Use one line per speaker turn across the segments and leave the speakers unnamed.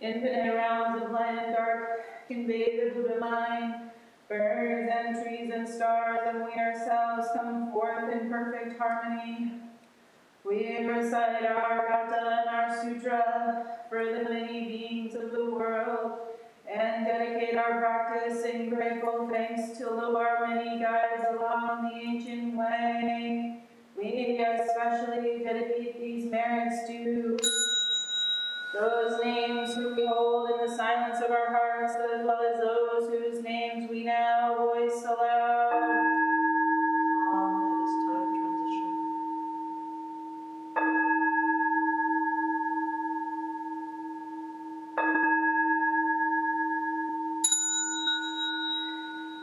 Infinite realms of light and dark convey the Buddha mind. Birds and trees and stars and we ourselves come forth in perfect harmony. We recite our Gata and our Sutra for the many beings of the world and dedicate our practice in grateful thanks to our many guides along the ancient way. We especially dedicate these merits to those names who we hold in the silence of our hearts, as well as those whose names we now voice aloud.
It is time of transition.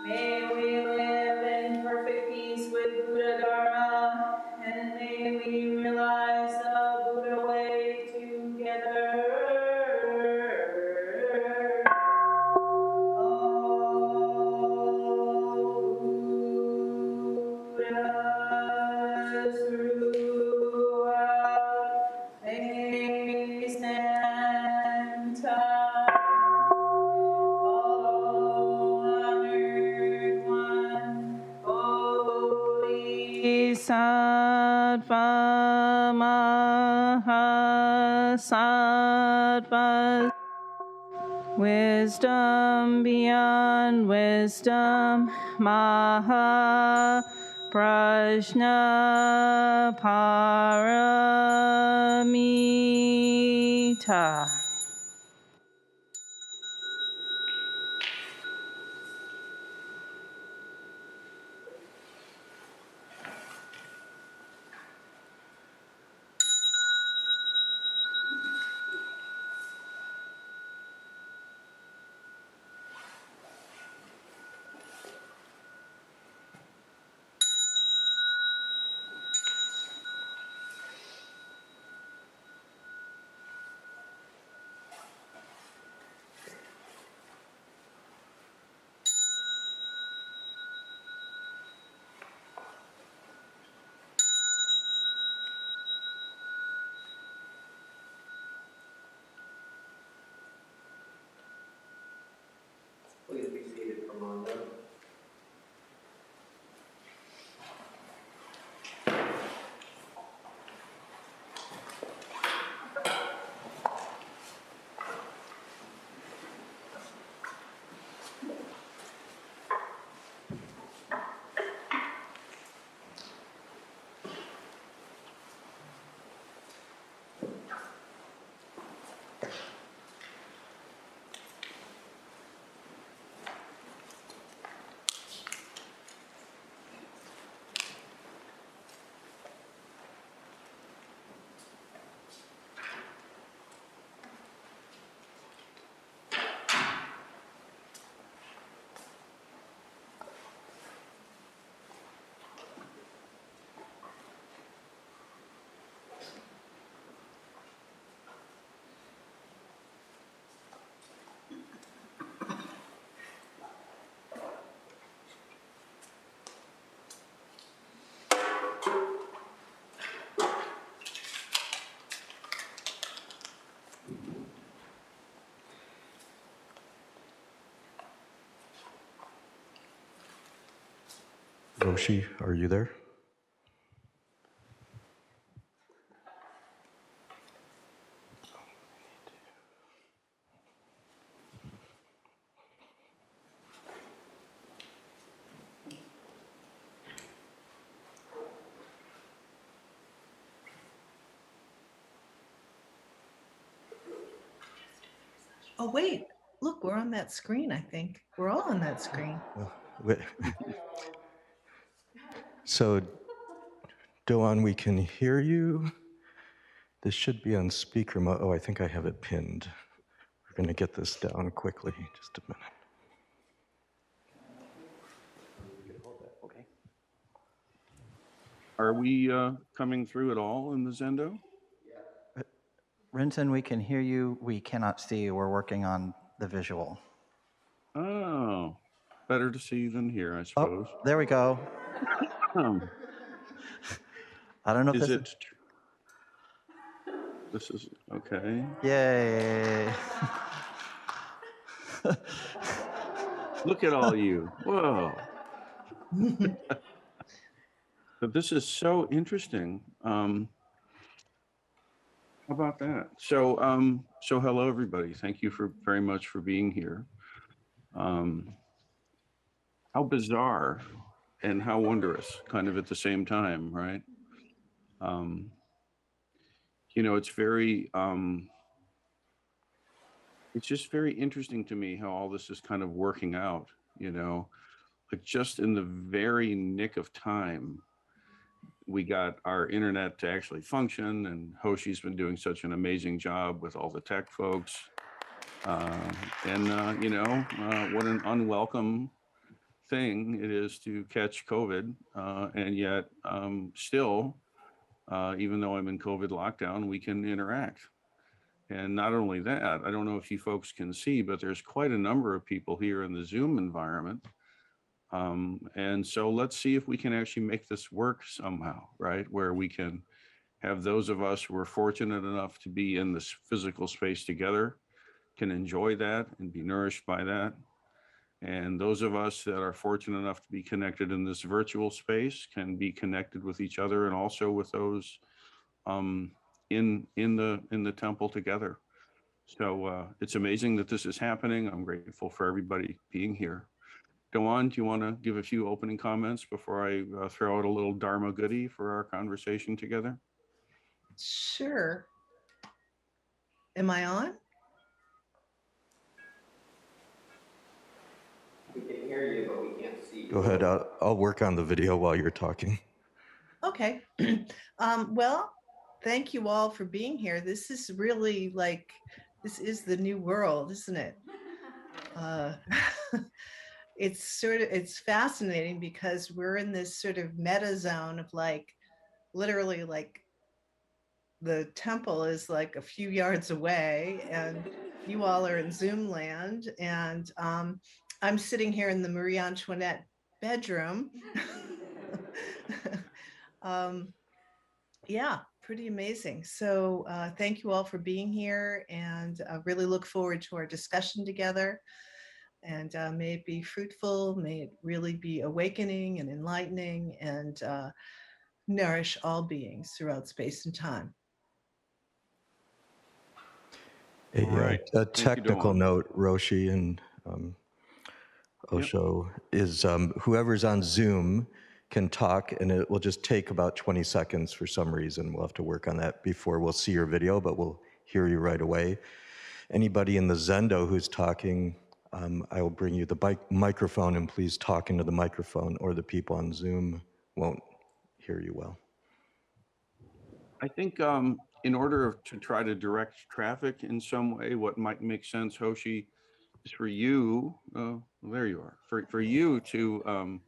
May we live in perfect peace with Buddha Dharma, and may we realize the Buddha way together. Bodhisattva Mahasattva. Wisdom beyond wisdom, Maha Prajna Paramita.
Please be seated for Manda.
Roshi, are you there?
Oh, wait. Look, we're on that screen, I think. We're all on that screen.
So, Doan, we can hear you. This should be on speaker mode. Oh, I think I have it pinned. We're going to get this down quickly. Just a minute.
Okay. Are we coming through at all in the Zendo?
Renton, we can hear you. We cannot see you. We're working on the visual.
Oh, better to see than hear, I suppose.
Oh, there we go. I don't know if
Is it? This is okay.
Yay.
Look at all you. Whoa. But this is so interesting. How about that? So hello everybody. Thank you very much for being here. How bizarre and how wondrous, kind of at the same time, right? It's it's just very interesting to me how all this is kind of working out, like just in the very nick of time, we got our internet to actually function, and Hoshi's been doing such an amazing job with all the tech folks. What an unwelcome thing it is to catch COVID. And yet still, even though I'm in COVID lockdown, we can interact. And not only that, I don't know if you folks can see, but there's quite a number of people here in the Zoom environment. And so let's see if we can actually make this work somehow, right? Where we can have those of us who are fortunate enough to be in this physical space together can enjoy that and be nourished by that. And those of us that are fortunate enough to be connected in this virtual space can be connected with each other and also with those in the temple together. So it's amazing that this is happening. I'm grateful for everybody being here. Doan, do you want to give a few opening comments before I throw out a little Dharma goodie for our conversation together?
Sure. Am I on?
We can hear you, but we can't see you.
Go ahead. I'll work on the video while you're talking.
Okay. Well, thank you all for being here. This is really this is the new world, isn't it? It's fascinating because we're in this sort of meta zone of literally the temple is like a few yards away and you all are in Zoom land. And I'm sitting here in the Marie Antoinette bedroom. Yeah, pretty amazing. So thank you all for being here, and I really look forward to our discussion together. And may it be fruitful, may it really be awakening and enlightening, and nourish all beings throughout space and time.
A technical note, Roshi and Osho, is whoever's on Zoom can talk, and it will just take about 20 seconds for some reason. We'll have to work on that before we'll see your video, but we'll hear you right away. Anybody in the Zendo who's talking, I will bring you the microphone, and please talk into the microphone, or the people on Zoom won't hear you well.
I think in order to try to direct traffic in some way, what might make sense, Hoshi, is for you, there you are, for you to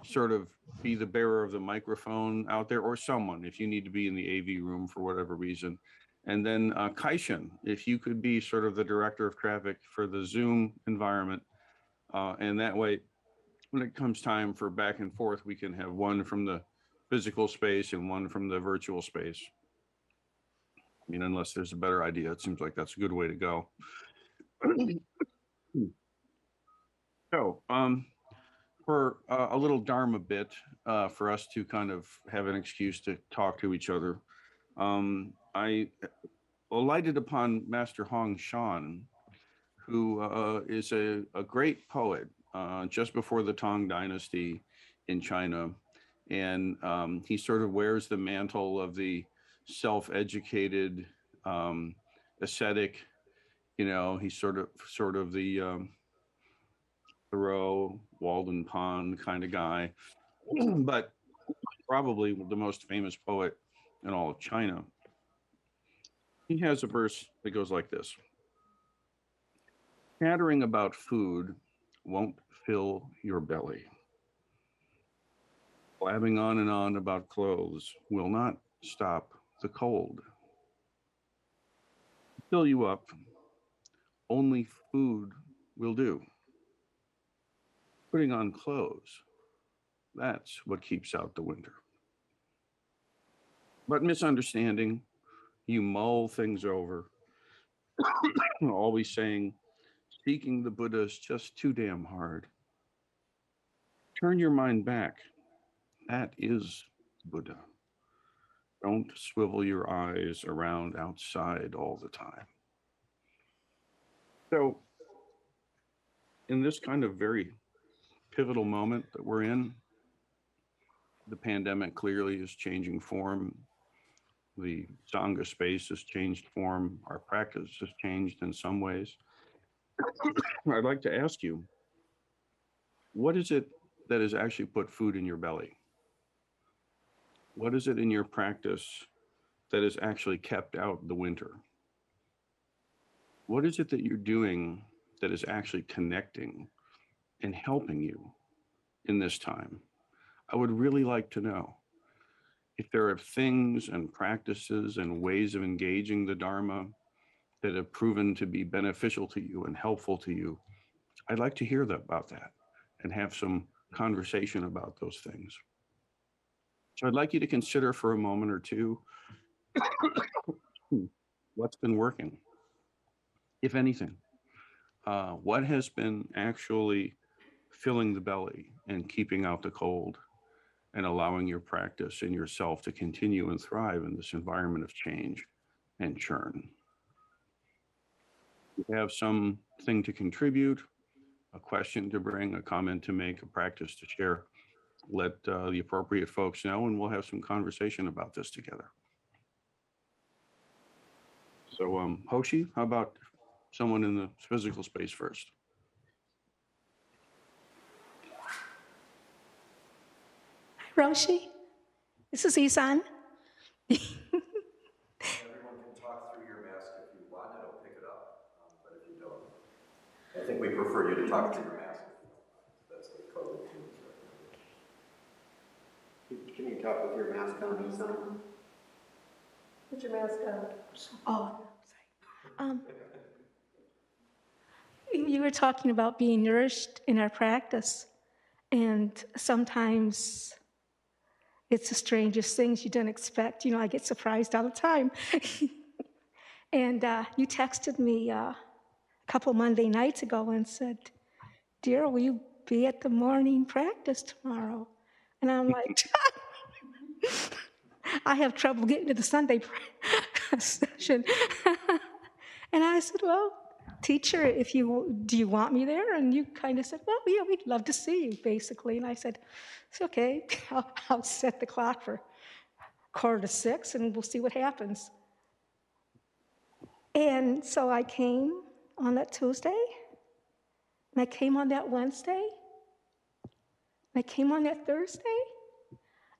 sort of be the bearer of the microphone out there, or someone, if you need to be in the AV room for whatever reason. And then Kaishin, if you could be sort of the director of traffic for the Zoom environment. And that way, when it comes time for back and forth, we can have one from the physical space and one from the virtual space. I mean, unless there's a better idea, it seems like that's a good way to go. So, for a little Dharma bit, for us to kind of have an excuse to talk to each other, I alighted upon Master Hong Shan, who is a great poet just before the Tang Dynasty in China. And he sort of wears the mantle of the self-educated ascetic. He's sort of the Thoreau, Walden Pond kind of guy, but probably the most famous poet in all of China. He has a verse that goes like this: chattering about food won't fill your belly. Blabbing on and on about clothes will not stop the cold. Fill you up, only food will do. Putting on clothes, that's what keeps out the winter. But misunderstanding, you mull things over, always saying, seeking the Buddha is just too damn hard. Turn your mind back. That is Buddha. Don't swivel your eyes around outside all the time. So, in this kind of very pivotal moment that we're in, the pandemic clearly is changing form. The Sangha space has changed form. Our practice has changed in some ways. I'd like to ask you, what is it that has actually put food in your belly? What is it in your practice that has actually kept out the winter? What is it that you're doing that is actually connecting and helping you in this time? I would really like to know if there are things and practices and ways of engaging the Dharma that have proven to be beneficial to you and helpful to you. I'd like to hear about that and have some conversation about those things. So I'd like you to consider for a moment or two what's been working, if anything. What has been actually filling the belly and keeping out the cold and allowing your practice and yourself to continue and thrive in this environment of change and churn? If you have something to contribute, a question to bring, a comment to make, a practice to share, let the appropriate folks know, and we'll have some conversation about this together. So Hoshi, how about someone in the physical space first?
Roshi, this is Isan.
Everyone can talk through your mask if you want, it'll pick it up, but if you don't, I think we prefer you to talk through your mask. That's the code.
Can you talk with your mask on, Isan?
Put your mask on. Oh, sorry. You were talking about being nourished in our practice, and sometimes it's the strangest things you don't expect. You know, I get surprised all the time. And you texted me a couple Monday nights ago and said, "Dear, will you be at the morning practice tomorrow?" And I'm like, I have trouble getting to the Sunday session. And I said, "Well, teacher, do you want me there?" And you kind of said, "Well, yeah, we'd love to see you," basically. And I said, "It's okay. I'll set the clock for 5:45, and we'll see what happens." And so I came on that Tuesday, and I came on that Wednesday, and I came on that Thursday.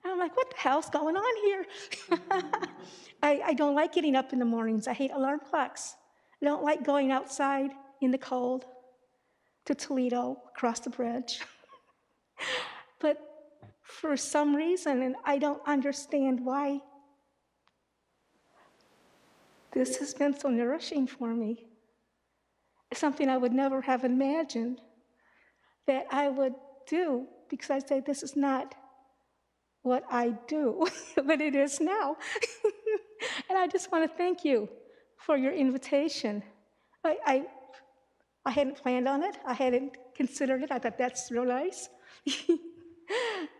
And I'm like, what the hell's going on here? I don't like getting up in the mornings. I hate alarm clocks. I don't like going outside in the cold to Toledo, across the bridge. But for some reason, and I don't understand why, this has been so nourishing for me. It's something I would never have imagined that I would do, because I say this is not what I do, but it is now. And I just want to thank you for your invitation. I hadn't planned on it. I hadn't considered it. I thought that's real nice.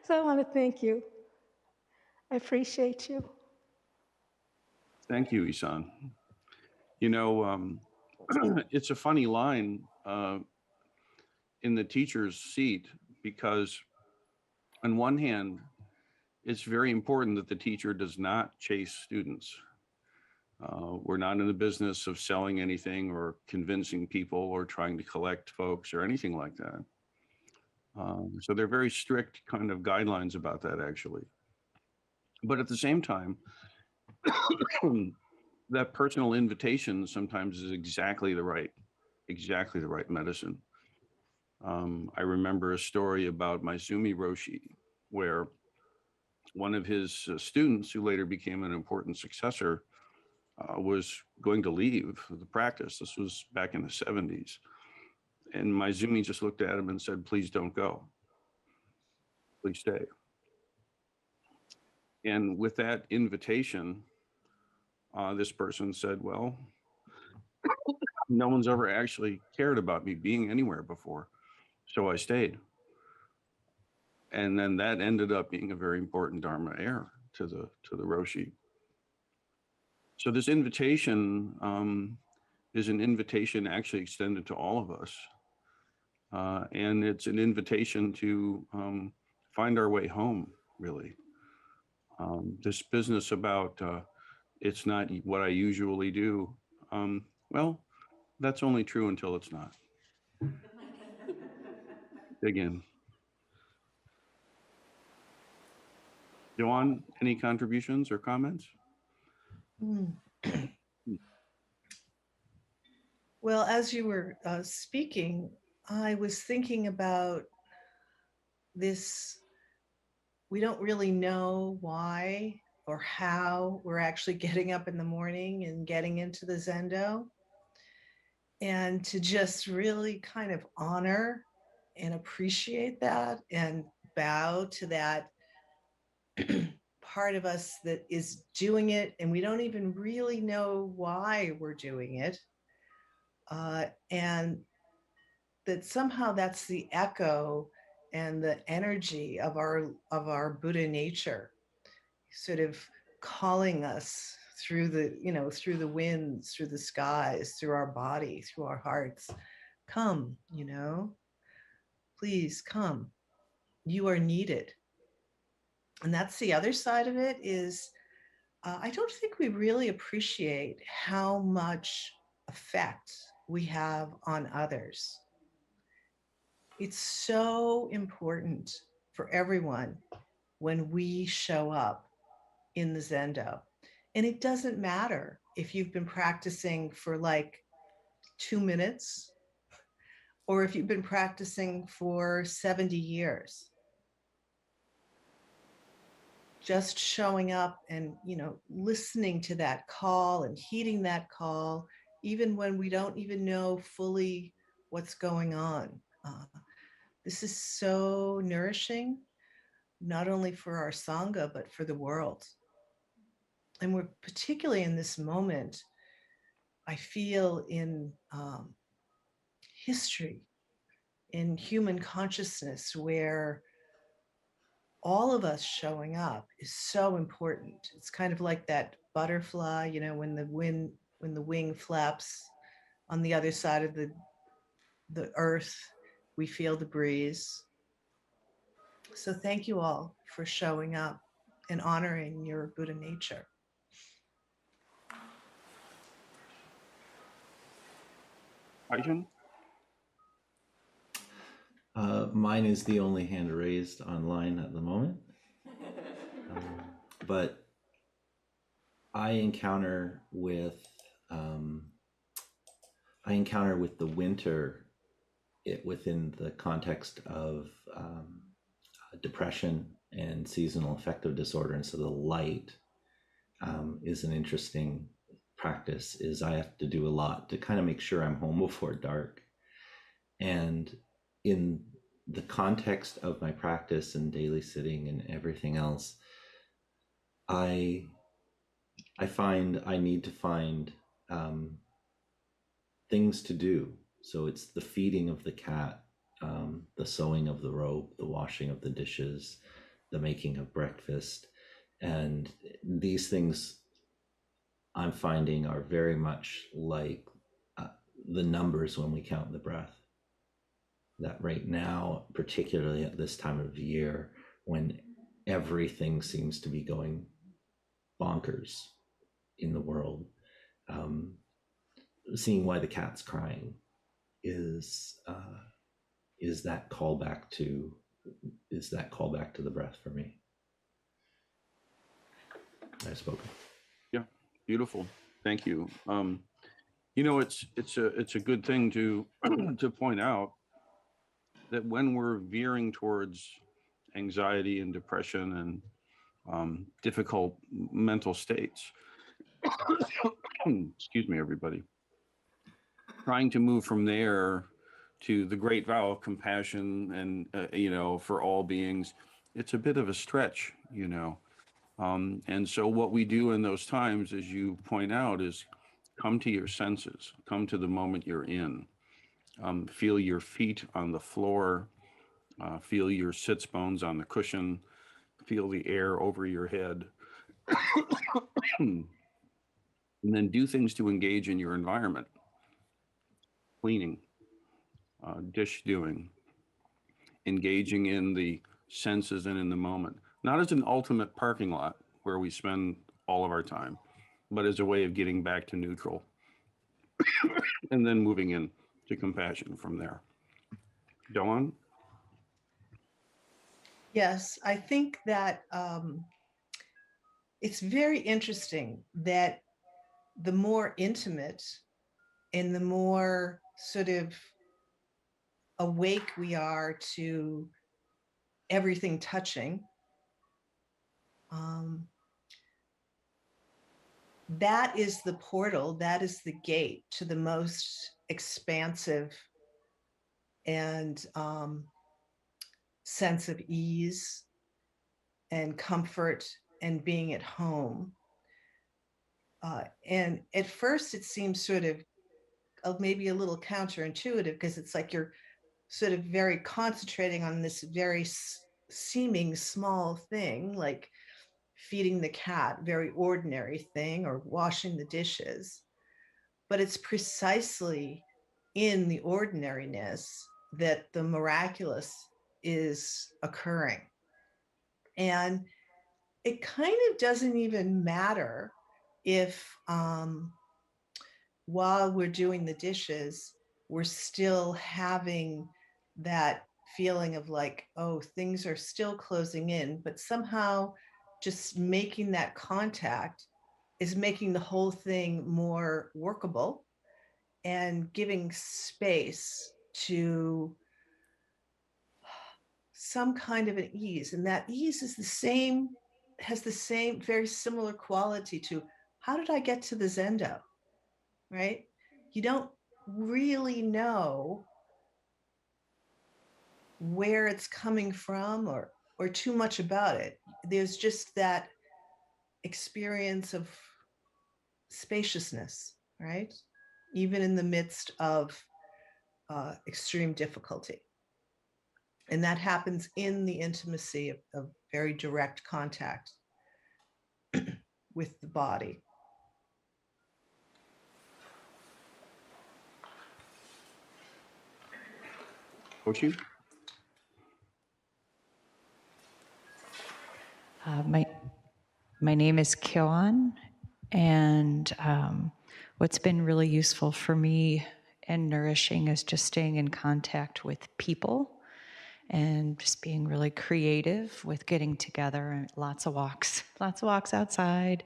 So I want to thank you. I appreciate you.
Thank you, Isan. You know, it's a funny line in the teacher's seat, because on one hand, it's very important that the teacher does not chase students. We're not in the business of selling anything or convincing people or trying to collect folks or anything like that. So they're very strict kind of guidelines about that, actually. But at the same time, that personal invitation sometimes is exactly the right medicine. I remember a story about Maizumi Roshi, where one of his students, who later became an important successor, was going to leave the practice. This was back in the 70s. And Maizumi just looked at him and said, "Please don't go. Please stay." And with that invitation, this person said, "Well, no one's ever actually cared about me being anywhere before. So I stayed. And then that ended up being a very important Dharma heir to the Roshi. So this invitation is an invitation actually extended to all of us. And it's an invitation to find our way home, really. This business about it's not what I usually do. Well, that's only true until it's not. Dig in. Joanne, any contributions or comments?
Well, as you were speaking, I was thinking about this. We don't really know why or how we're actually getting up in the morning and getting into the Zendo. And to just really kind of honor and appreciate that and bow to that part of us that is doing it, and we don't even really know why we're doing it. And that somehow that's the echo and the energy of our Buddha nature, sort of calling us through the winds, through the skies, through our body, through our hearts. Come, please come. You are needed. And that's the other side of it is I don't think we really appreciate how much effect we have on others. It's so important for everyone when we show up in the Zendo. And it doesn't matter if you've been practicing for like 2 minutes or if you've been practicing for 70 years. Just showing up and, listening to that call and heeding that call, even when we don't even know fully what's going on. This is so nourishing, not only for our Sangha, but for the world. And we're particularly in this moment, I feel in history, in human consciousness, where all of us showing up is so important. It's kind of like that butterfly, when the wing flaps on the other side of the earth, we feel the breeze. So thank you all for showing up and honoring your Buddha nature.
Aichen?
Mine is the only hand raised online at the moment. But I encounter with the winter within the context of depression and seasonal affective disorder. And so the light is an interesting practice. Is I have to do a lot to kind of make sure I'm home before dark. And in the context of my practice and daily sitting and everything else, I find I need to find things to do. So it's the feeding of the cat, the sewing of the robe, the washing of the dishes, the making of breakfast. And these things I'm finding are very much like the numbers when we count the breath. That right now, particularly at this time of year, when everything seems to be going bonkers in the world, seeing why the cat's crying is that callback to the breath for me. I've spoken.
Yeah, beautiful. Thank you. It's a good thing to to point out that when we're veering towards anxiety and depression and difficult mental states, excuse me, everybody, trying to move from there to the great vow of compassion and, for all beings, it's a bit of a stretch, and so what we do in those times, as you point out, is come to your senses, come to the moment you're in. Feel your feet on the floor, feel your sits bones on the cushion, feel the air over your head. And then do things to engage in your environment. Cleaning, dish doing, engaging in the senses and in the moment. Not as an ultimate parking lot where we spend all of our time, but as a way of getting back to neutral and then moving in to compassion from there. Dawn?
Yes, I think that it's very interesting that the more intimate and the more sort of awake we are to everything touching, that is the portal, that is the gate to the most expansive and sense of ease and comfort and being at home. And at first it seems sort of maybe a little counterintuitive, because it's like you're sort of very concentrating on this very seeming small thing, like feeding the cat, very ordinary thing, or washing the dishes. But it's precisely in the ordinariness that the miraculous is occurring. And it kind of doesn't even matter if while we're doing the dishes, we're still having that feeling of like, oh, things are still closing in, but somehow just making that contact is making the whole thing more workable and giving space to some kind of an ease. And that ease is has the same very similar quality to, how did I get to the Zendo? Right? You don't really know where it's coming from or too much about it. There's just that experience of spaciousness, right? Even in the midst of extreme difficulty. And that happens in the intimacy of very direct contact with the body.
Kochi?
My name is Kyoan, and what's been really useful for me and nourishing is just staying in contact with people and just being really creative with getting together, and lots of walks outside.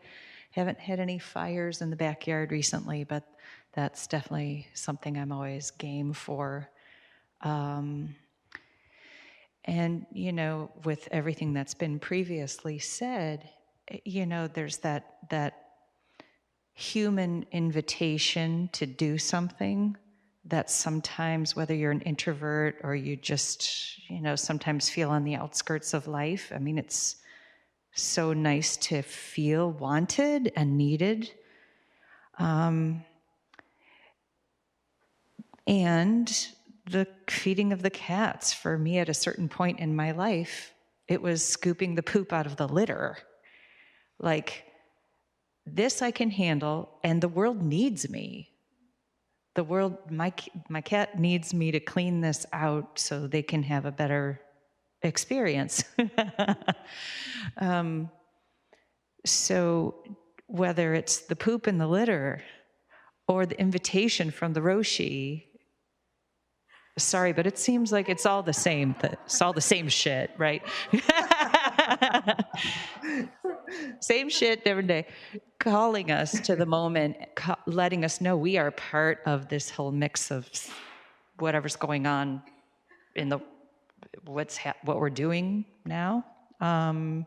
Haven't had any fires in the backyard recently, but that's definitely something I'm always game for. And, you know, with everything that's been previously said, you know, there's that human invitation to do something that sometimes, whether you're an introvert or you just, you know, sometimes feel on the outskirts of life. I mean, it's so nice to feel wanted and needed. And the feeding of the cats, for me at a certain point in my life, it was scooping the poop out of the litter. Like, this I can handle, and the world needs me. The world, my cat needs me to clean this out so they can have a better experience. So whether it's the poop in the litter or the invitation from the Roshi, sorry, but it seems like it's all the same. It's all the same shit, right? Same shit, different day. Calling us to the moment, letting us know we are part of this whole mix of whatever's going on in the what we're doing now, and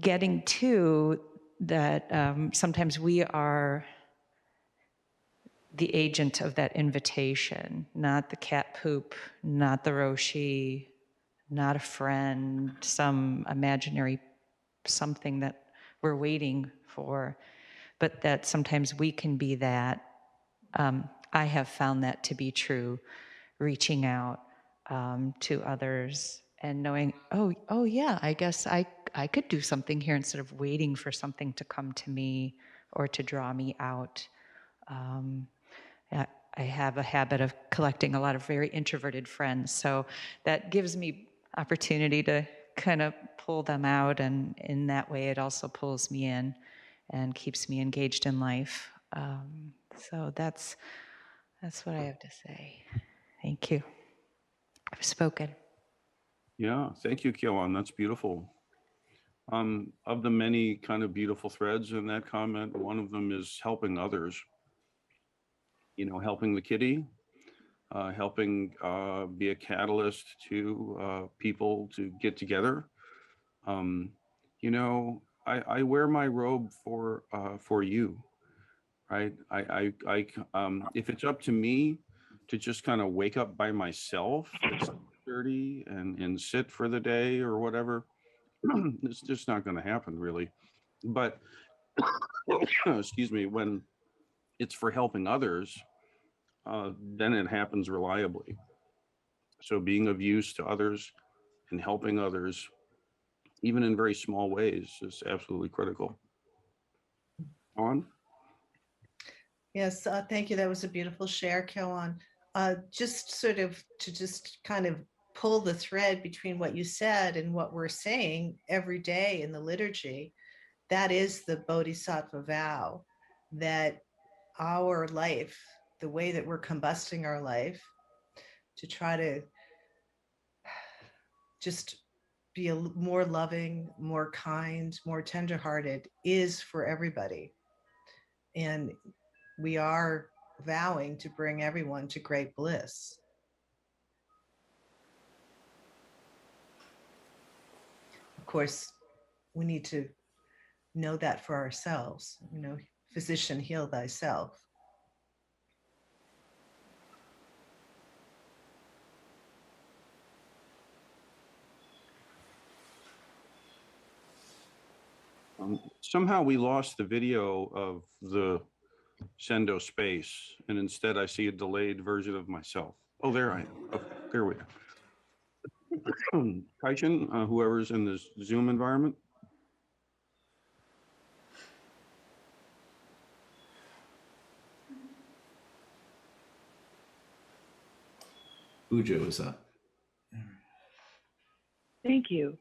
getting to that. Sometimes we are the agent of that invitation, not the cat poop, not the Roshi, not a friend, some imaginary something that we're waiting for, but that sometimes we can be that. I have found that to be true, reaching out to others and knowing, oh yeah, I guess I could do something here instead of waiting for something to come to me or to draw me out. I have a habit of collecting a lot of very introverted friends, so that gives me opportunity to kind of pull them out, and in that way it also pulls me in and keeps me engaged in life. So that's what I have to say. Thank you. I've spoken.
Yeah, thank you, Kyoan. That's beautiful. Of the many kind of beautiful threads in that comment, one of them is helping others. You know, helping the kitty, helping be a catalyst to people to get together. You know, I wear my robe for you, right? If it's up to me to just kind of wake up by myself at 6:30 and sit for the day or whatever, it's just not going to happen, really. But excuse me, when it's for helping others, then it happens reliably. So being of use to others and helping others, even in very small ways, is absolutely critical. On?
Yes, thank you. That was a beautiful share, Kyoan. Just sort of to just kind of pull the thread between what you said and what we're saying every day in the liturgy, that is the Bodhisattva vow, that our life, the way that we're combusting our life, to try to just be more loving, more kind, more tenderhearted, is for everybody. And we are vowing to bring everyone to great bliss. Of course, we need to know that for ourselves. You know, physician, heal thyself.
Somehow we lost the video of the Sendo space, and instead I see a delayed version of myself. Oh, there I am. Okay, there we are. Kaishin, whoever's in this Zoom environment.
Ujo is up.
Thank you.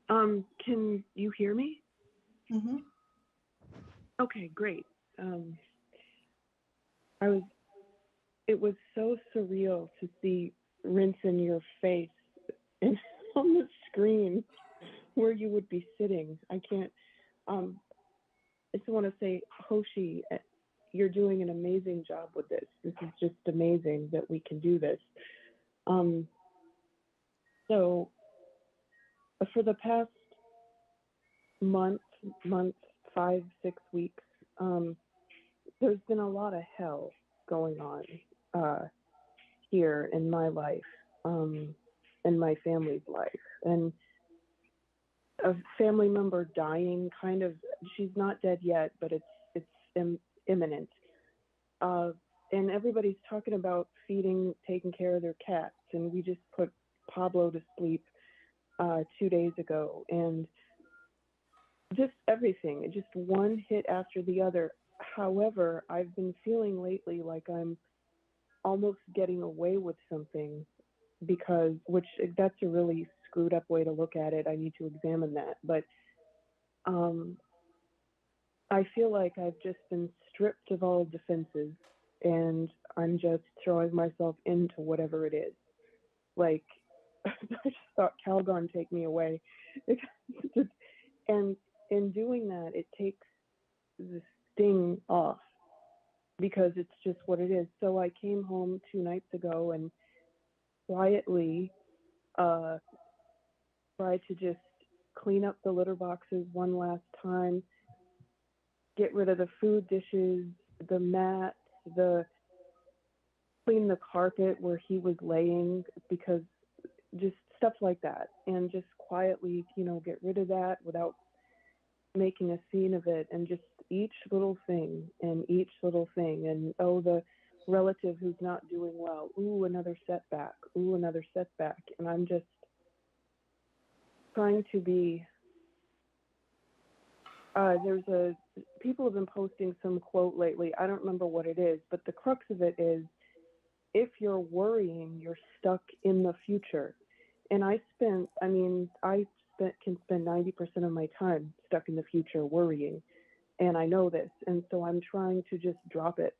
Can you hear me?
Mm-hmm.
Okay, great. It was so surreal to see Rinse in your face and on the screen where you would be sitting. I can't, I just want to say, Hoshi, you're doing an amazing job with this. This is just amazing that we can do this. So for the past month, 5, 6 weeks, there's been a lot of hell going on here in my life, in my family's life, and a family member dying. Kind of, she's not dead yet, but it's imminent. And everybody's talking about feeding, taking care of their cats, and we just put Pablo to sleep 2 days ago, and just everything, just one hit after the other. However, I've been feeling lately like I'm almost getting away with something, because, which, that's a really screwed up way to look at it. I need to examine that. But I feel like I've just been stripped of all defenses, and I'm just throwing myself into whatever it is. Like, I just thought, Calgon, take me away. And in doing that, it takes the sting off, because it's just what it is. So I came home 2 nights ago and quietly tried to just clean up the litter boxes one last time, get rid of the food dishes, the mats, clean the carpet where he was laying, because just stuff like that, and just quietly, get rid of that without making a scene of it, and just each little thing and each little thing, and oh, the relative who's not doing well, ooh, another setback, ooh, another setback. And I'm just trying to be, people have been posting some quote lately. I don't remember what it is, but the crux of it is, if you're worrying, you're stuck in the future. And I can spend 90% of my time stuck in the future worrying. And I know this. And so I'm trying to just drop it.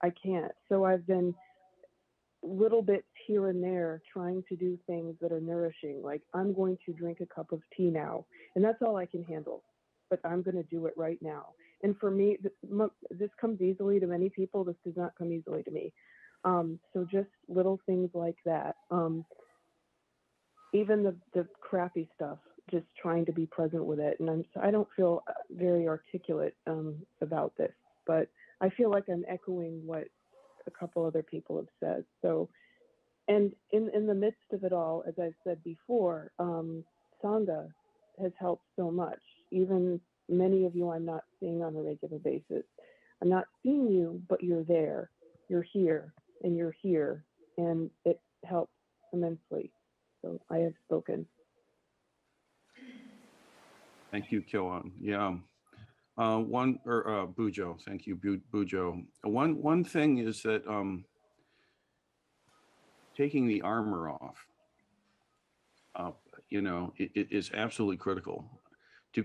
I can't. So I've been little bits here and there trying to do things that are nourishing. Like, I'm going to drink a cup of tea now. And that's all I can handle. But I'm going to do it right now. And for me, this comes easily to many people. This does not come easily to me. So just little things like that. Even the crappy stuff, just trying to be present with it. And I don't feel very articulate about this, but I feel like I'm echoing what a couple other people have said. So, and in the midst of it all, as I've said before, Sangha has helped so much. Even many of you I'm not seeing on a regular basis. I'm not seeing you, but you're there. You're here, and you're here, and it helps immensely. So I have spoken.
Thank you, Kyoan. Yeah. Bujo. Thank you, Bujo. One thing is that taking the armor off, it is absolutely critical.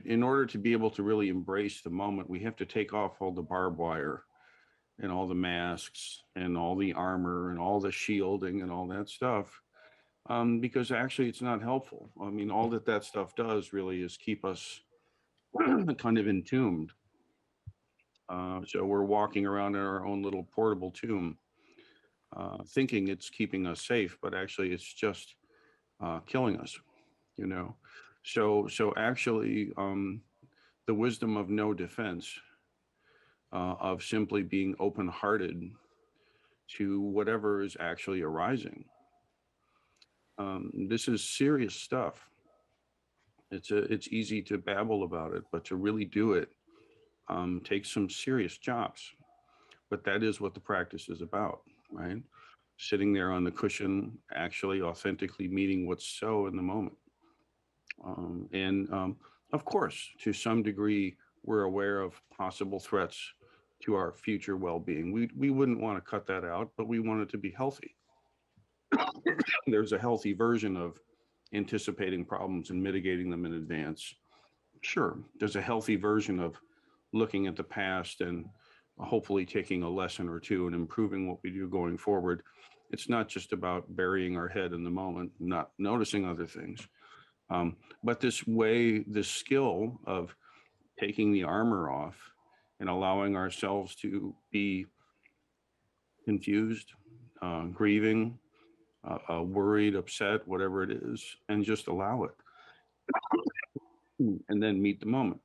In order to be able to really embrace the moment, we have to take off all the barbed wire and all the masks and all the armor and all the shielding and all that stuff, because actually it's not helpful. I mean, all that stuff does really is keep us kind of entombed. So we're walking around in our own little portable tomb, thinking it's keeping us safe, but actually it's just killing us, So actually, the wisdom of no defense, of simply being open-hearted to whatever is actually arising. This is serious stuff. It's easy to babble about it, but to really do it takes some serious chops. But that is what the practice is about, right? Sitting there on the cushion, actually authentically meeting what's so in the moment. Of course, to some degree, we're aware of possible threats to our future well-being. We wouldn't want to cut that out, but we want it to be healthy. There's a healthy version of anticipating problems and mitigating them in advance. Sure, there's a healthy version of looking at the past and hopefully taking a lesson or two and improving what we do going forward. It's not just about burying our head in the moment, not noticing other things. But this skill of taking the armor off and allowing ourselves to be confused, grieving, worried, upset, whatever it is, and just allow it. And then meet the moment.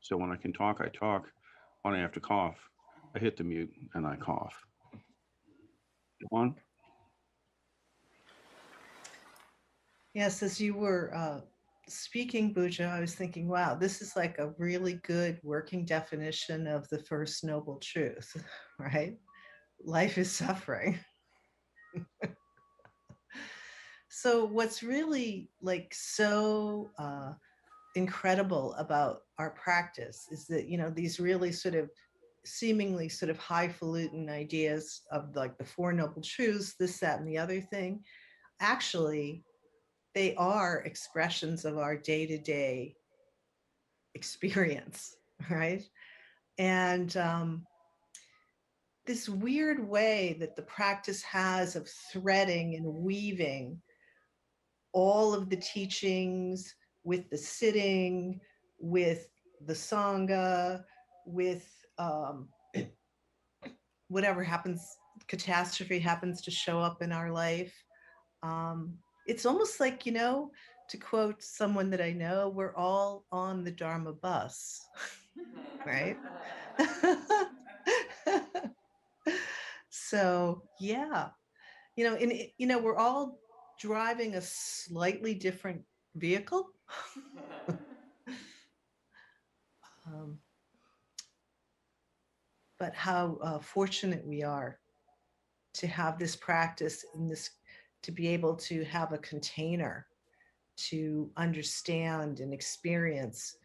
So when I can talk, I talk. When I have to cough, I hit the mute and I cough. Go on.
Yes, as you were speaking, Bujo, I was thinking, wow, this is like a really good working definition of the first noble truth, right? Life is suffering. So what's really like so incredible about our practice is that, these really sort of seemingly sort of highfalutin ideas of like the Four Noble Truths, this, that, and the other thing, actually, they are expressions of our day-to-day experience, right? And this weird way that the practice has of threading and weaving all of the teachings with the sitting, with the Sangha, with whatever catastrophe happens to show up in our life. It's almost like, to quote someone that I know, we're all on the Dharma bus, right? So, yeah, we're all driving a slightly different vehicle. but how fortunate we are to have this practice and this, to be able to have a container to understand and experience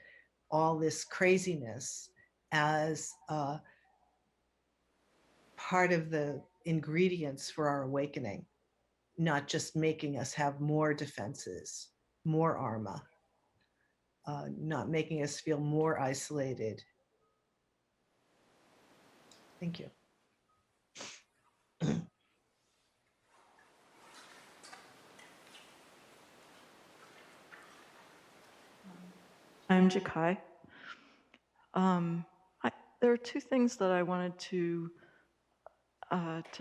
all this craziness as part of the ingredients for our awakening, not just making us have more defenses, more armor, not making us feel more isolated. Thank you.
I'm Jakai. There are two things that I wanted to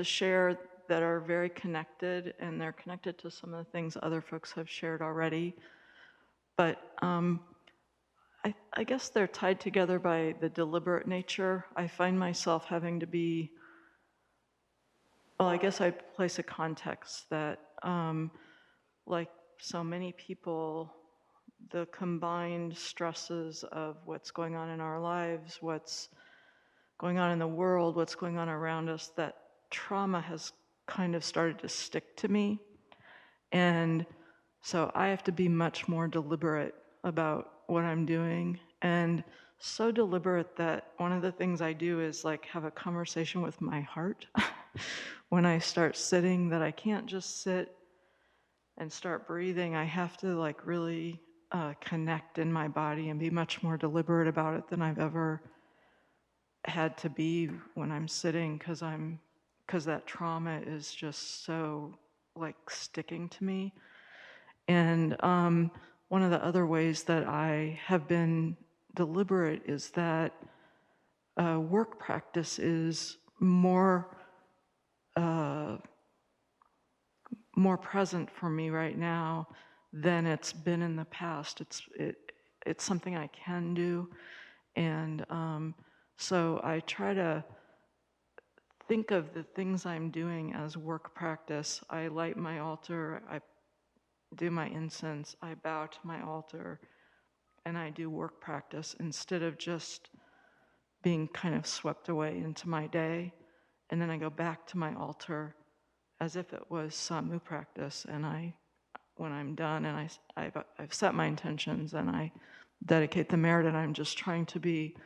share that are very connected, and they're connected to some of the things other folks have shared already. But I guess they're tied together by the deliberate nature. I find myself having to be, well, I guess I place a context that, like so many people, the combined stresses of what's going on in our lives, what's going on in the world, what's going on around us, that trauma has kind of started to stick to me. And so I have to be much more deliberate about what I'm doing, and so deliberate that one of the things I do is like have a conversation with my heart when I start sitting, that I can't just sit and start breathing. I have to like really connect in my body and be much more deliberate about it than I've ever had to be when I'm sitting, because that trauma is just so like sticking to me. And one of the other ways that I have been deliberate is that work practice is more present for me right now than it's been in the past. It's something I can do, and so I try to think of the things I'm doing as work practice. I light my altar, I do my incense, I bow to my altar, and I do work practice instead of just being kind of swept away into my day. And then I go back to my altar as if it was Samu practice, and when I'm done and I've set my intentions and I dedicate the merit, and I'm just trying to be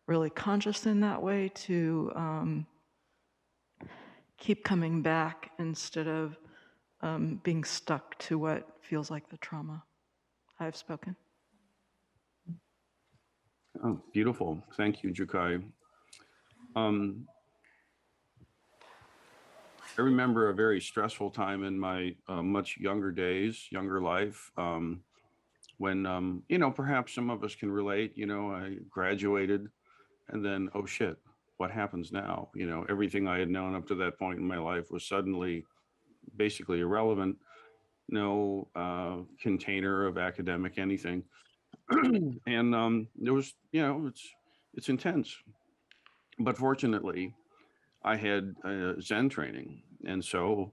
really conscious in that way to keep coming back instead of being stuck to what feels like the trauma. I have spoken.
Oh, beautiful. Thank you, Jukai. I remember a very stressful time in my much younger days, younger life, when, perhaps some of us can relate. I graduated and then, oh shit, what happens now? Everything I had known up to that point in my life was suddenly basically irrelevant. No container of academic anything. And there was, it's intense. But fortunately, I had Zen training. And so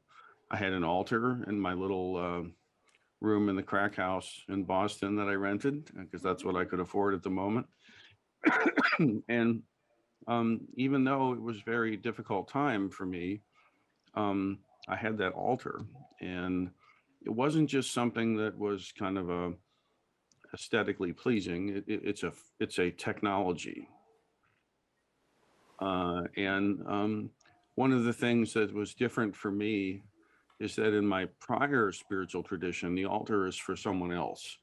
I had an altar in my little room in the crack house in Boston that I rented, because that's what I could afford at the moment. And even though it was a very difficult time for me, I had that altar. And it wasn't just something that was kind of aesthetically pleasing. It's a technology. And one of the things that was different for me is that in my prior spiritual tradition, the altar is for someone else.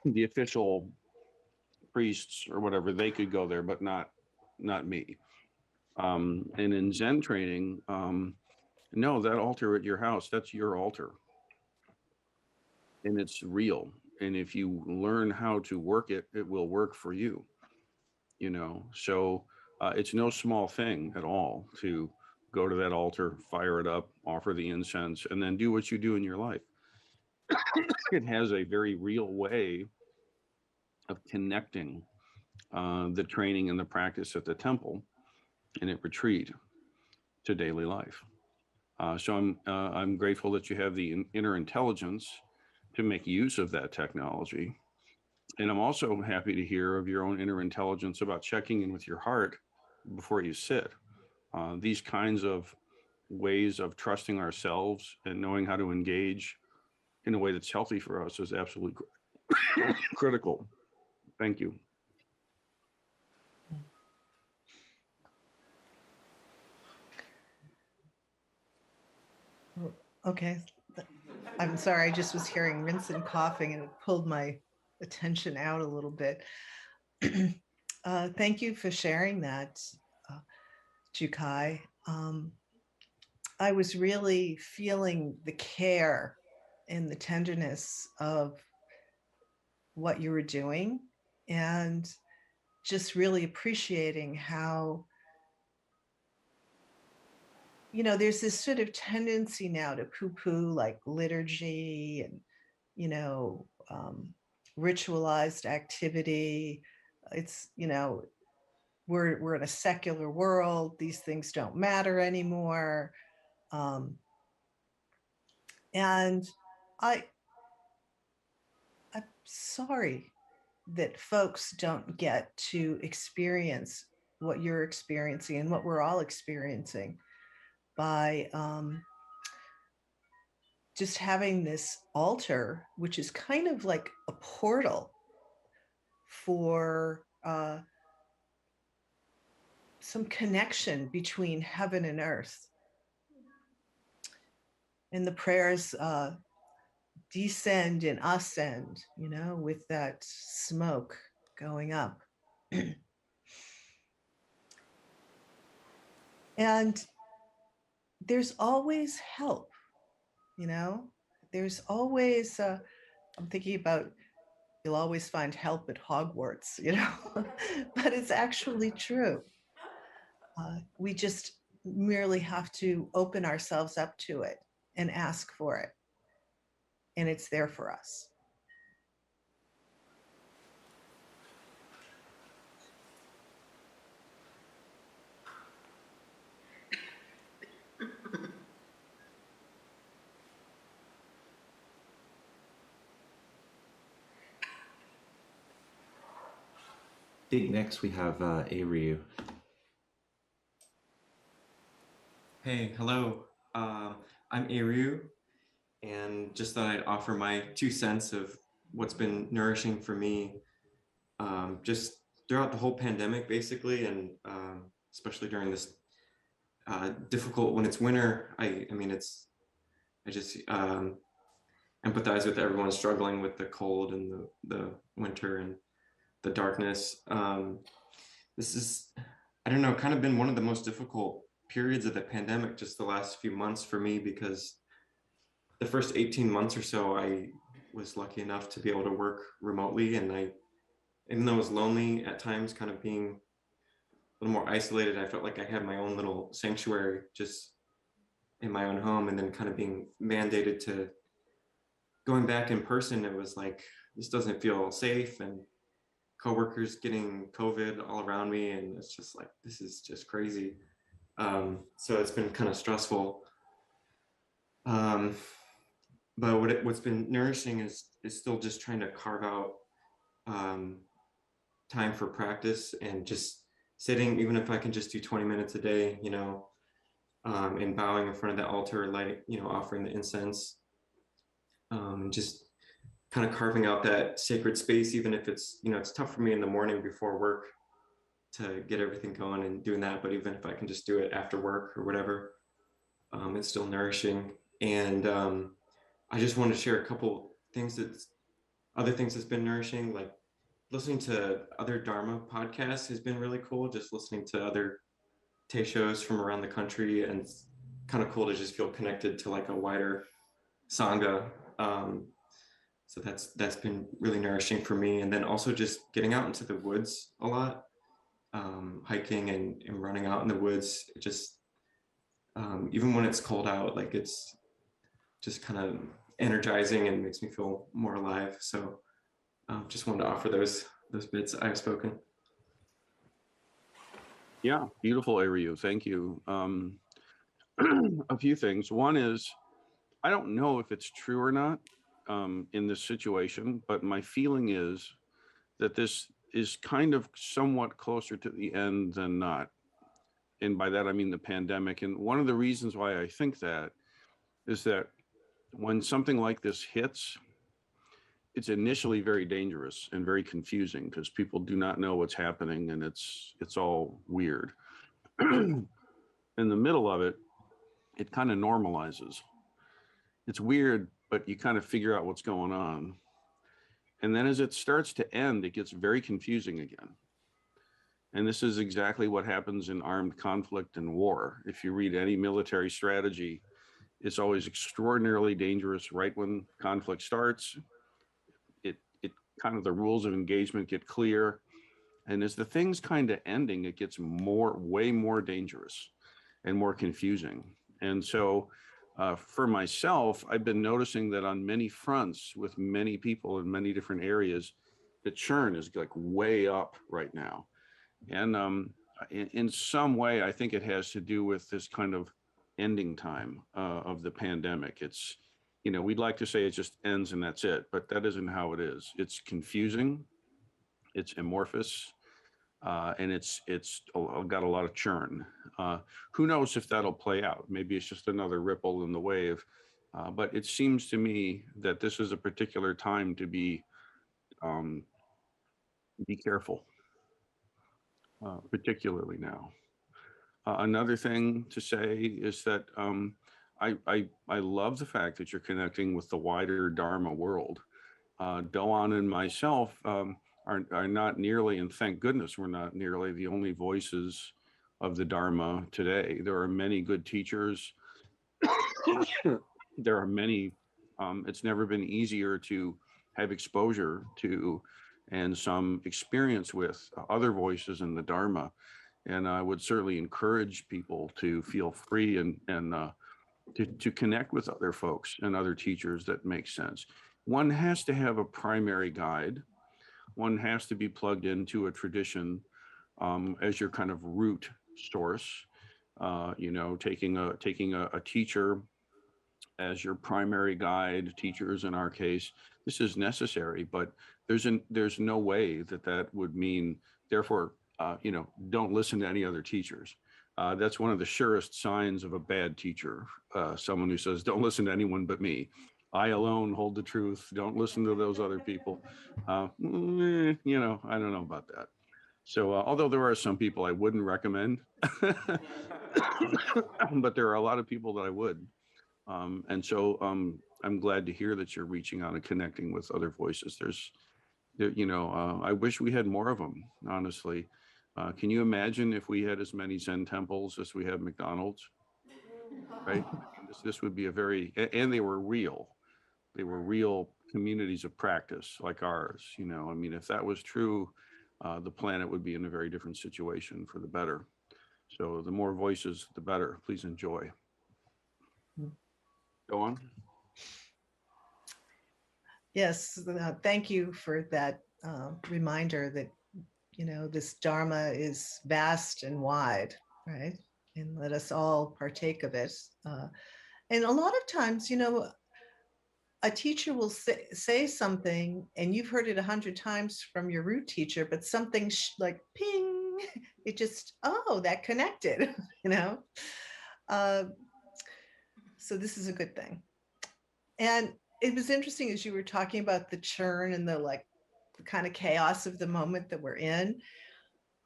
The official priests or whatever, they could go there, but not me. And in Zen training, no, that altar at your house, that's your altar. And it's real. And if you learn how to work it, it will work for you. So it's no small thing at all to go to that altar, fire it up, offer the incense, and then do what you do in your life. It has a very real way of connecting the training and the practice at the temple and at retreat to daily life. So I'm grateful that you have the inner intelligence to make use of that technology And I'm also happy to hear of your own inner intelligence about checking in with your heart before you sit. These kinds of ways of trusting ourselves and knowing how to engage in a way that's healthy for us is absolutely critical. Thank you.
Okay. I'm sorry, I just was hearing Vincent coughing and it pulled my attention out a little bit. Thank you for sharing that, Jukai. I was really feeling the care and the tenderness of what you were doing, and just really appreciating how, you know, there's this sort of tendency now to poo-poo like liturgy and, you know, ritualized activity. It's, you know, we're in a secular world. These things don't matter anymore. And I'm sorry that folks don't get to experience what you're experiencing and what we're all experiencing by just having this altar, which is kind of like a portal for some connection between heaven and earth. And the prayers descend and ascend, you know, with that smoke going up. And there's always help, you know, there's always, I'm thinking about, you'll always find help at Hogwarts, you know, but it's actually true. We just merely have to open ourselves up to it and ask for it. And it's there for us.
I think next we have Aryu.
Hey, hello. I'm Aryu, and just thought I'd offer my 2 cents of what's been nourishing for me, just throughout the whole pandemic, basically, and especially during this difficult, when it's winter. I just empathize with everyone struggling with the cold and the winter and the darkness. This is, I don't know, kind of been one of the most difficult periods of the pandemic, just the last few months for me, because the first 18 months or so, I was lucky enough to be able to work remotely. And even though it was lonely at times, kind of being a little more isolated, I felt like I had my own little sanctuary just in my own home. And then kind of being mandated to going back in person, it was like, this doesn't feel safe. And coworkers getting COVID all around me. And it's just like, this is just crazy. So it's been kind of stressful. But what's been nourishing is still just trying to carve out time for practice and just sitting, even if I can just do 20 minutes a day, you know, and bowing in front of the altar, lighting, you know, offering the incense, just kind of carving out that sacred space, even if it's, you know, it's tough for me in the morning before work to get everything going and doing that. But even if I can just do it after work or whatever, it's still nourishing. And I just want to share a couple things other things that's been nourishing, like listening to other Dharma podcasts has been really cool. Just listening to other teishos from around the country, and it's kind of cool to just feel connected to like a wider sangha. So that's been really nourishing for me. And then also just getting out into the woods a lot, hiking and running out in the woods. Just even when it's cold out, like it's just kind of energizing and makes me feel more alive. So just wanted to offer those bits I've spoken.
Yeah, beautiful, Aryu. Thank you. A few things. One is, I don't know if it's true or not in this situation, but my feeling is that this is kind of somewhat closer to the end than not. And by that, I mean the pandemic. And one of the reasons why I think that is that when something like this hits, it's initially very dangerous and very confusing because people do not know what's happening, and it's all weird. In the middle of it, it kind of normalizes. It's weird, but you kind of figure out what's going on. And then as it starts to end, it gets very confusing again. And this is exactly what happens in armed conflict and war. If you read any military strategy, it's always extraordinarily dangerous right when conflict starts. It kind of, the rules of engagement get clear. And as the thing's kind of ending, it gets way more dangerous and more confusing. And so for myself, I've been noticing that on many fronts with many people in many different areas, the churn is like way up right now. And in some way, I think it has to do with this kind of ending time of the pandemic. It's, we'd like to say it just ends and that's it, but that isn't how it is. It's confusing, it's amorphous, and it's got a lot of churn. Who knows if that'll play out? Maybe it's just another ripple in the wave. But it seems to me that this is a particular time to be careful, particularly now. Another thing to say is that I love the fact that you're connecting with the wider Dharma world. Doan and myself are not nearly, and thank goodness we're not nearly the only voices of the Dharma today. There are many good teachers. There are many, it's never been easier to have exposure to and some experience with other voices in the Dharma. And I would certainly encourage people to feel free and to connect with other folks and other teachers that make sense. One has to have a primary guide. One has to be plugged into a tradition as your kind of root source. Taking a teacher as your primary guide, teachers in our case, this is necessary, but there's no way that would mean, therefore, don't listen to any other teachers. That's one of the surest signs of a bad teacher. Someone who says, don't listen to anyone but me. I alone hold the truth. Don't listen to those other people. I don't know about that. So although there are some people I wouldn't recommend, but there are a lot of people that I would. And so I'm glad to hear that you're reaching out and connecting with other voices. I wish we had more of them, honestly. Can you imagine if we had as many Zen temples as we have McDonald's? Right? This would be and they were real. They were real communities of practice like ours. If that was true, the planet would be in a very different situation for the better. So the more voices, the better. Please enjoy. Go on.
Yes, thank you for that reminder that, this Dharma is vast and wide, right? And let us all partake of it. And a lot of times, a teacher will say something and you've heard it 100 times from your root teacher, but something like ping, it just, that connected, So this is a good thing. And it was interesting as you were talking about the churn and the kind of chaos of the moment that we're in.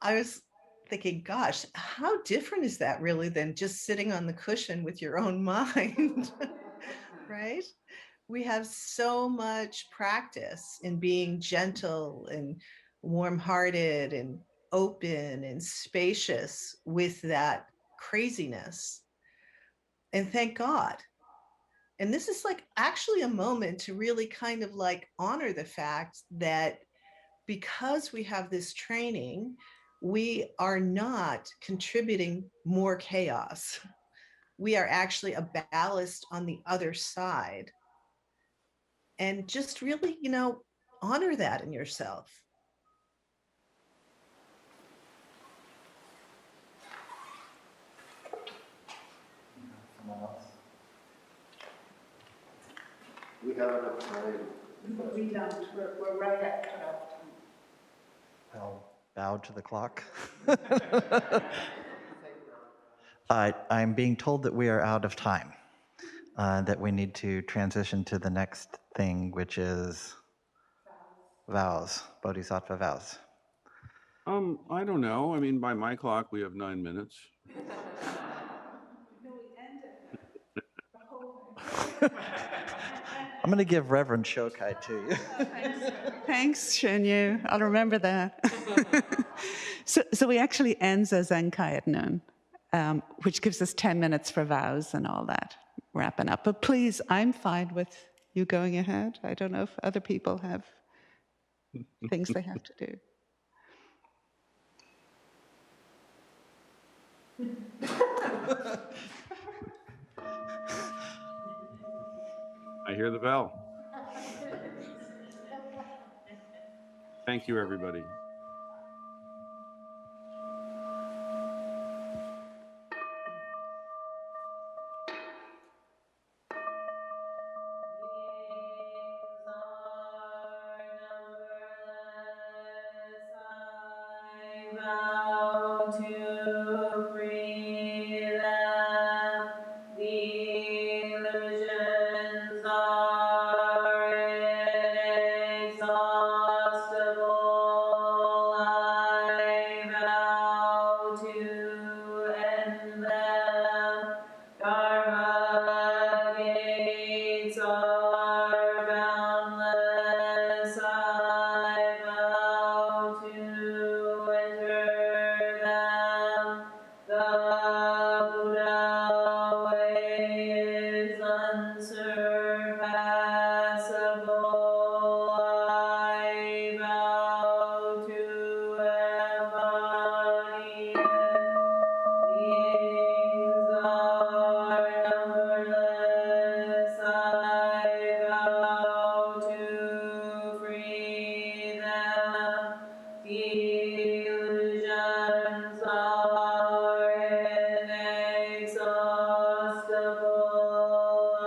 I was thinking, gosh, how different is that really than just sitting on the cushion with your own mind, right? We have so much practice in being gentle and warm-hearted and open and spacious with that craziness. And thank God. And this is actually a moment to really kind of honor the fact that because we have this training, we are not contributing more chaos. We are actually a ballast on the other side. And just really, honor that in yourself.
We have enough time.
We don't. We're right at cutoff time.
I'll bow to the clock. I'm being told that we are out of time, that we need to transition to the next thing, which is vows, Bodhisattva vows.
I don't know. I mean, by my clock, we have 9 minutes.
I'm going to give Reverend Shokai to you.
Thanks, Shinyu. I'll remember that. So we actually end Zazenkai at noon, which gives us 10 minutes for vows and all that, wrapping up. But please, I'm fine with you going ahead. I don't know if other people have things they have to do.
I hear the bell. Thank you, everybody.
Vow to free them. The illusions are inexhaustible. I vow to end them. Dharma gates are boundless. I vow to enter them. The Buddha way is unsurpassable. I vow to embody it. Beings are numberless. I vow to free them. Illusions are inexhaustible. I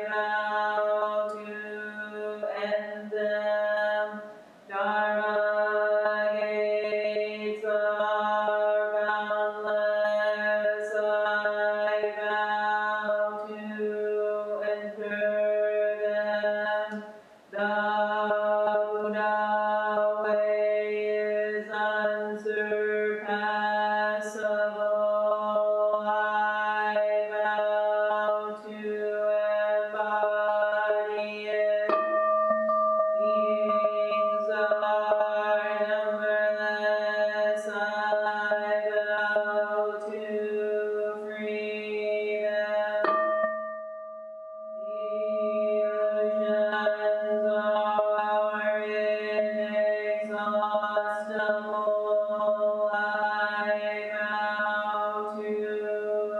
vow to end them. Dharma gates are boundless. I vow to enter them. The Buddha way is unsurpassable. I vow to embody it. Beings are numberless. I vow to free them. Illusions are inexhaustible. I vow to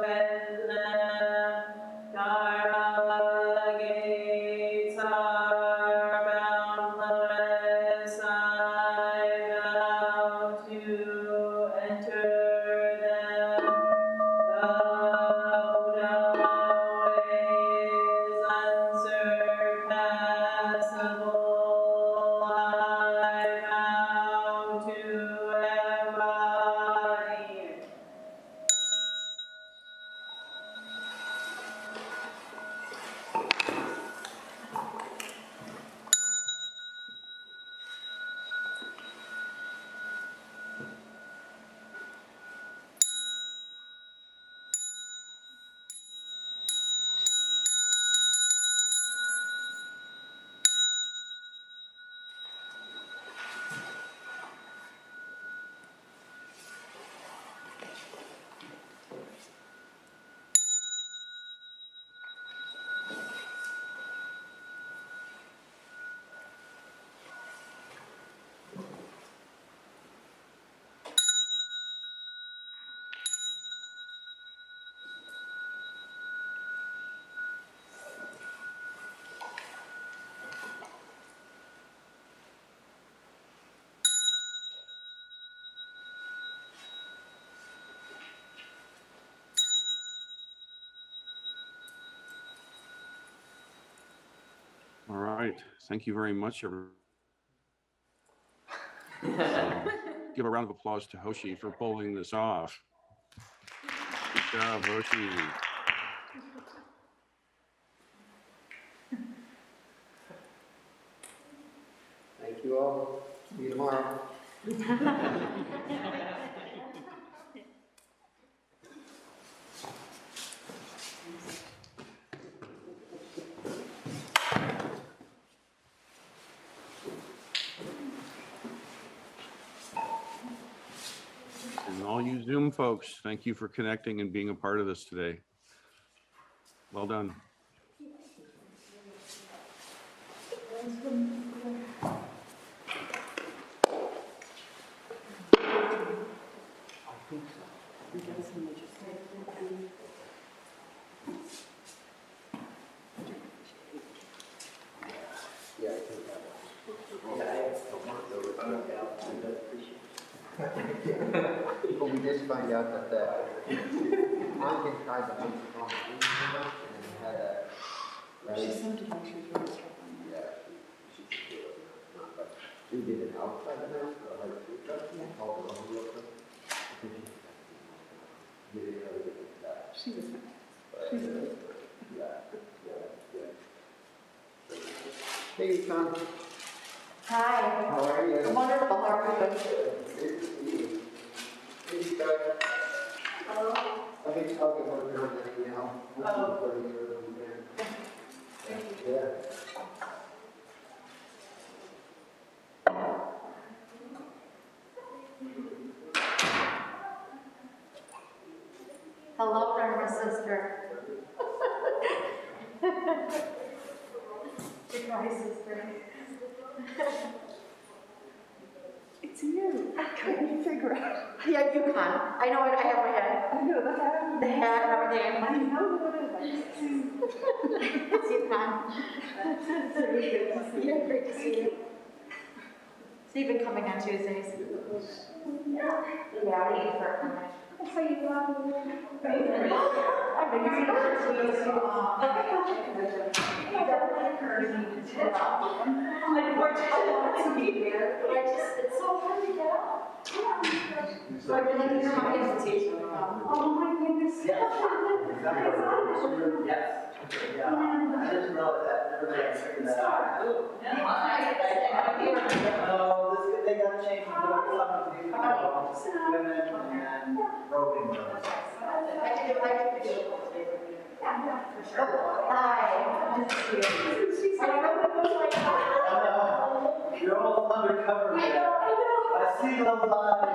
end them. Dharma gates are boundless. I vow to enter them. The Buddha way is unsurpassable. I vow to embody it.
All right. Thank you very much, everyone. Give a round of applause to Hoshi for pulling this off. Good job, Hoshi.
Thank you all. See you tomorrow.
And all you Zoom folks, thank you for connecting and being a part of this today. Well done.
Yeah, I think that was. Well, we did find out that the Mountain tried to make the wrong thing, and it had a. Right? She sounded like she was really struggling. Yeah. She did it outside the house, or her toothbrush, all the wrong look. She was fantastic. She was. Yeah. Hey, Tom.
Hi.
How are you?
Wonderful. How are you?
Good to see you. Hey, Scott.
Hello.
I've been talking about her now.
Oh.
For you. Yeah.
Hello, Dharma sister. Goodbye, sister.
It's you. I couldn't figure out.
Yeah, you can. I know it. I have my head.
I know the hat.
The hat and everything.
I know what it is.
It's you can.
Very good to see you.
Yeah, great to see you. So you've been coming on Tuesdays? Yeah, I eat for a comment.
That's how you love me.
I've been using it for 2 weeks. Unfortunately, it's so hard to get up. So I really need my invitation.
Oh my goodness.
Yes. Yeah. I just know that everybody figured that out. No, they got to change from doing something to women and roping girls. You're all undercover. I see those lines.